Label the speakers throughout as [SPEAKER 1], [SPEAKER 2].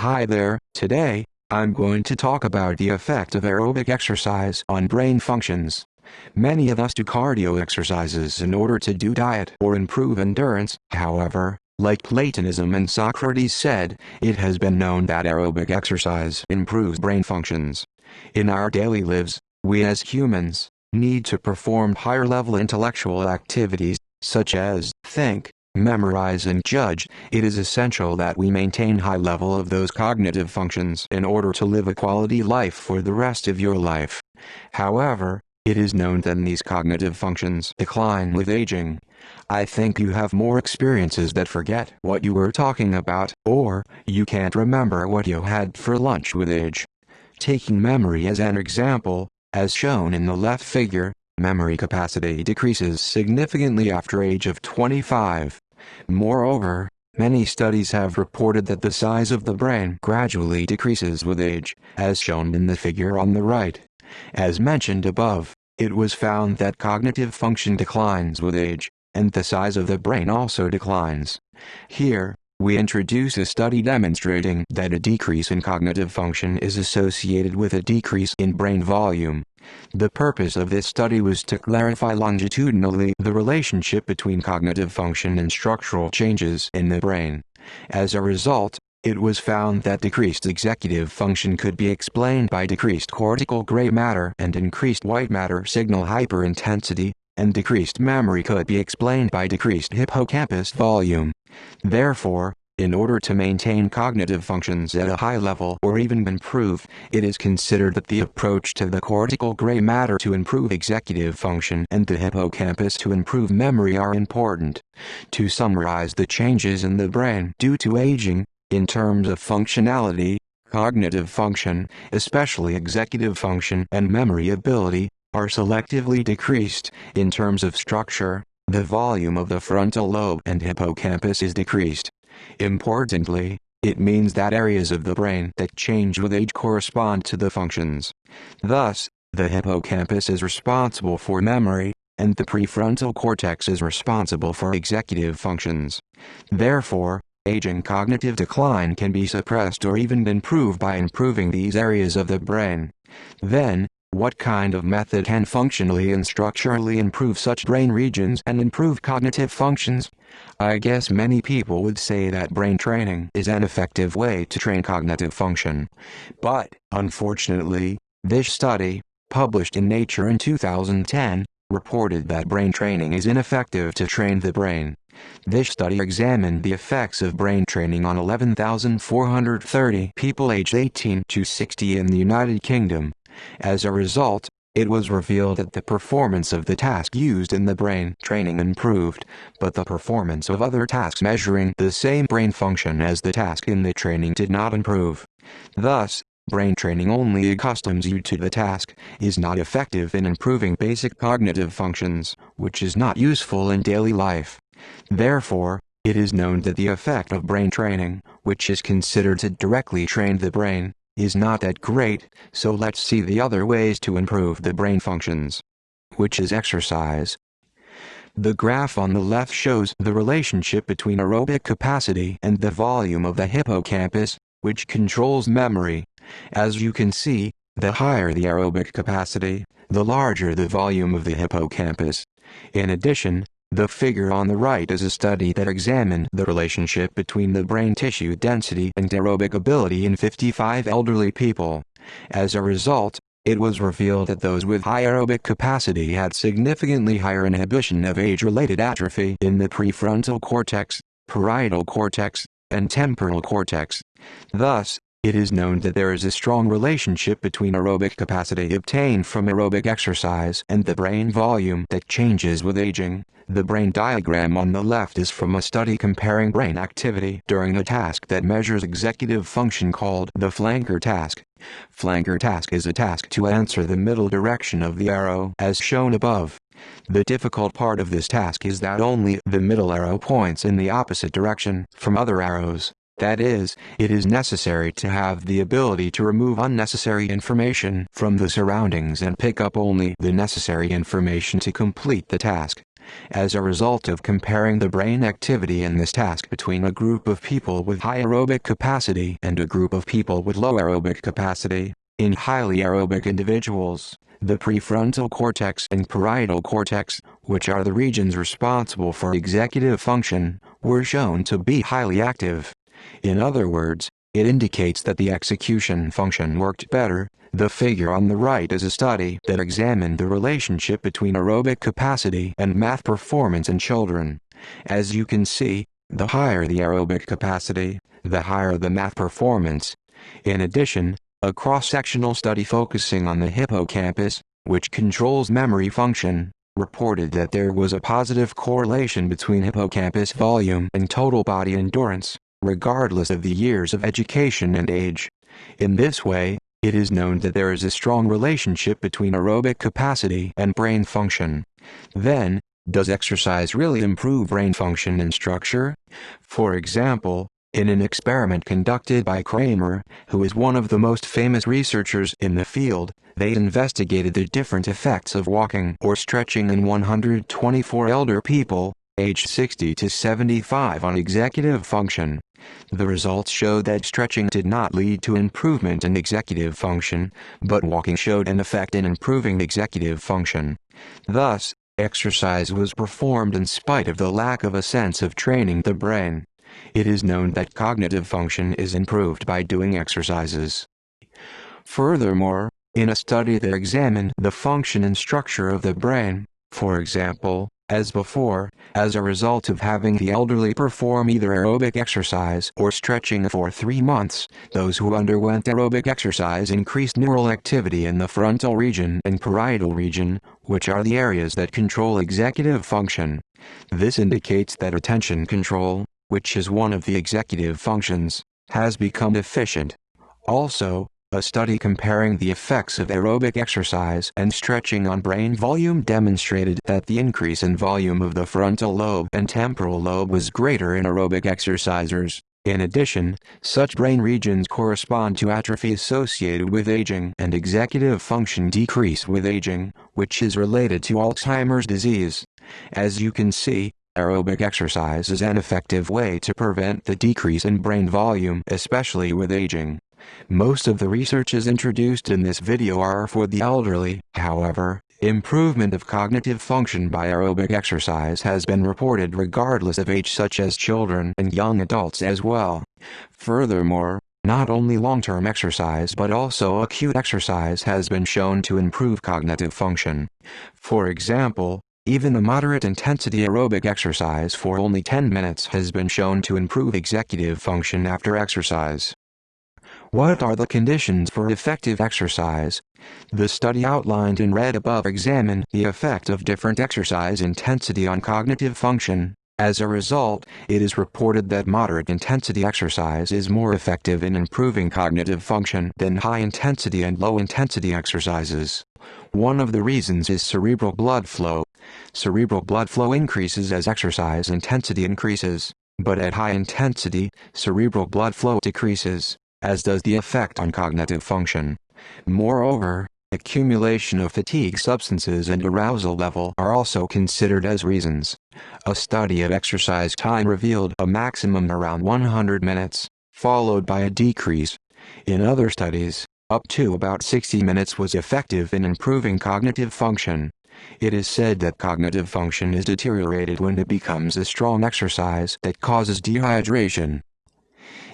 [SPEAKER 1] Hi there, today, I'm going to talk about the effect of aerobic exercise on brain functions. Many of us do cardio exercises in order to do diet or improve endurance. However, like Platonism and Socrates said, it has been known that aerobic exercise improves brain functions. In our daily lives, we as humans need to perform higher-level intellectual activities, such as think, memorize and judge. It is essential that we maintain high level of those cognitive functions in order to live a quality life for the rest of your life. However, it is known that these cognitive functions decline with aging. I think you have more experiences that forget what you were talking about, or you can't remember what you had for lunch with age. Taking memory as an example, as shown in the left figure, memory capacity decreases significantly after age of 25. Moreover, many studies have reported that the size of the brain gradually decreases with age, as shown in the figure on the right. As mentioned above, it was found that cognitive function declines with age, and the size of the brain also declines. Here, we introduce a study demonstrating that a decrease in cognitive function is associated with a decrease in brain volume. The purpose of this study was to clarify longitudinally the relationship between cognitive function and structural changes in the brain. As a result, it was found that decreased executive function could be explained by decreased cortical gray matter and increased white matter signal hyperintensity, and decreased memory could be explained by decreased hippocampus volume. Therefore, in order to maintain cognitive functions at a high level or even improve, it is considered that the approach to the cortical gray matter to improve executive function and the hippocampus to improve memory are important. To summarize the changes in the brain due to aging, in terms of functionality, cognitive function, especially executive function and memory ability, are selectively decreased. In terms of structure, the volume of the frontal lobe and hippocampus is decreased. Importantly, it means that areas of the brain that change with age correspond to the functions. Thus, the hippocampus is responsible for memory, and the prefrontal cortex is responsible for executive functions. Therefore, aging cognitive decline can be suppressed or even improved by improving these areas of the brain. Then, what kind of method can functionally and structurally improve such brain regions and improve cognitive functions? I guess many people would say that brain training is an effective way to train cognitive function. But, unfortunately, this study, published in Nature in 2010, reported that brain training is ineffective to train the brain. This study examined the effects of brain training on 11,430 people aged 18 to 60 in the United Kingdom. As a result, it was revealed that the performance of the task used in the brain training improved, but the performance of other tasks measuring the same brain function as the task in the training did not improve. Thus, brain training only accustoms you to the task, is not effective in improving basic cognitive functions, which is not useful in daily life. Therefore, it is known that the effect of brain training, which is considered to directly train the brain, is not that great. So let's see the other ways to improve the brain functions, which is exercise. The graph on the left shows the relationship between aerobic capacity and the volume of the hippocampus, which controls memory. As you can see, the higher the aerobic capacity, the larger the volume of the hippocampus. In addition, the figure on the right is a study that examined the relationship between the brain tissue density and aerobic ability in 55 elderly people. As a result, it was revealed that those with high aerobic capacity had significantly higher inhibition of age-related atrophy in the prefrontal cortex, parietal cortex, and temporal cortex. Thus, it is known that there is a strong relationship between aerobic capacity obtained from aerobic exercise and the brain volume that changes with aging. The brain diagram on the left is from a study comparing brain activity during a task that measures executive function called the flanker task. Flanker task is a task to answer the middle direction of the arrow as shown above. The difficult part of this task is that only the middle arrow points in the opposite direction from other arrows. That is, it is necessary to have the ability to remove unnecessary information from the surroundings and pick up only the necessary information to complete the task. As a result of comparing the brain activity in this task between a group of people with high aerobic capacity and a group of people with low aerobic capacity, in highly aerobic individuals, the prefrontal cortex and parietal cortex, which are the regions responsible for executive function, were shown to be highly active. In other words, it indicates that the execution function worked better. The figure on the right is a study that examined the relationship between aerobic capacity and math performance in children. As you can see, the higher the aerobic capacity, the higher the math performance. In addition, a cross-sectional study focusing on the hippocampus, which controls memory function, reported that there was a positive correlation between hippocampus volume and total body endurance, regardless of the years of education and age. In this way, it is known that there is a strong relationship between aerobic capacity and brain function. Then, does exercise really improve brain function and structure? For example, in an experiment conducted by Kramer, who is one of the most famous researchers in the field, they investigated the different effects of walking or stretching in 124 elder people, aged 60 to 75 on executive function. The results showed that stretching did not lead to improvement in executive function, but walking showed an effect in improving executive function. Thus, exercise was performed in spite of the lack of a sense of training the brain. It is known that cognitive function is improved by doing exercises. Furthermore, in a study that examined the function and structure of the brain, for example, as before, as a result of having the elderly perform either aerobic exercise or stretching for 3 months, those who underwent aerobic exercise increased neural activity in the frontal region and parietal region, which are the areas that control executive function. This indicates that attention control, which is one of the executive functions, has become efficient. Also, a study comparing the effects of aerobic exercise and stretching on brain volume demonstrated that the increase in volume of the frontal lobe and temporal lobe was greater in aerobic exercisers. In addition, such brain regions correspond to atrophy associated with aging and executive function decrease with aging, which is related to Alzheimer's disease. As you can see, aerobic exercise is an effective way to prevent the decrease in brain volume, especially with aging. Most of the researches introduced in this video are for the elderly. However, improvement of cognitive function by aerobic exercise has been reported regardless of age, such as children and young adults as well. Furthermore, not only long-term exercise but also acute exercise has been shown to improve cognitive function. For example, even a moderate-intensity aerobic exercise for only 10 minutes has been shown to improve executive function after exercise. What are the conditions for effective exercise? The study outlined in red above examined the effect of different exercise intensity on cognitive function. As a result, it is reported that moderate-intensity exercise is more effective in improving cognitive function than high-intensity and low-intensity exercises. One of the reasons is cerebral blood flow. Cerebral blood flow increases as exercise intensity increases, but at high intensity, cerebral blood flow decreases, as does the effect on cognitive function. Moreover, accumulation of fatigue substances and arousal level are also considered as reasons. A study of exercise time revealed a maximum around 100 minutes, followed by a decrease. In other studies, up to about 60 minutes was effective in improving cognitive function. It is said that cognitive function is deteriorated when it becomes a strong exercise that causes dehydration.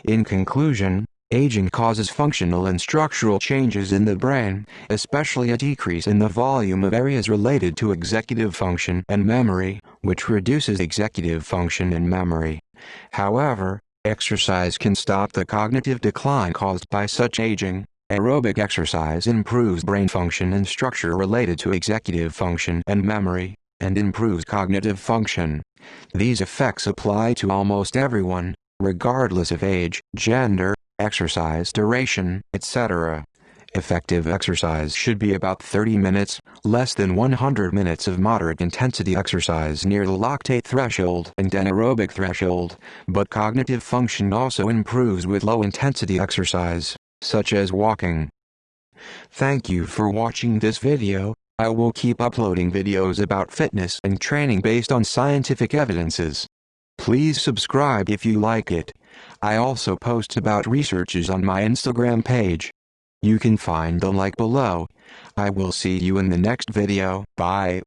[SPEAKER 1] In conclusion, aging causes functional and structural changes in the brain, especially a decrease in the volume of areas related to executive function and memory, which reduces executive function and memory. However, exercise can stop the cognitive decline caused by such aging. Aerobic exercise improves brain function and structure related to executive function and memory, and improves cognitive function. These effects apply to almost everyone, regardless of age, gender, exercise duration, etc. Effective exercise should be about 30 minutes, less than 100 minutes of moderate intensity exercise near the lactate threshold and anaerobic threshold, but cognitive function also improves with low intensity exercise, such as walking. Thank you for watching this video. I will keep uploading videos about fitness and training based on scientific evidences. Please subscribe if you like it. I also post about researches on my Instagram page. You can find the link below. I will see you in the next video. Bye.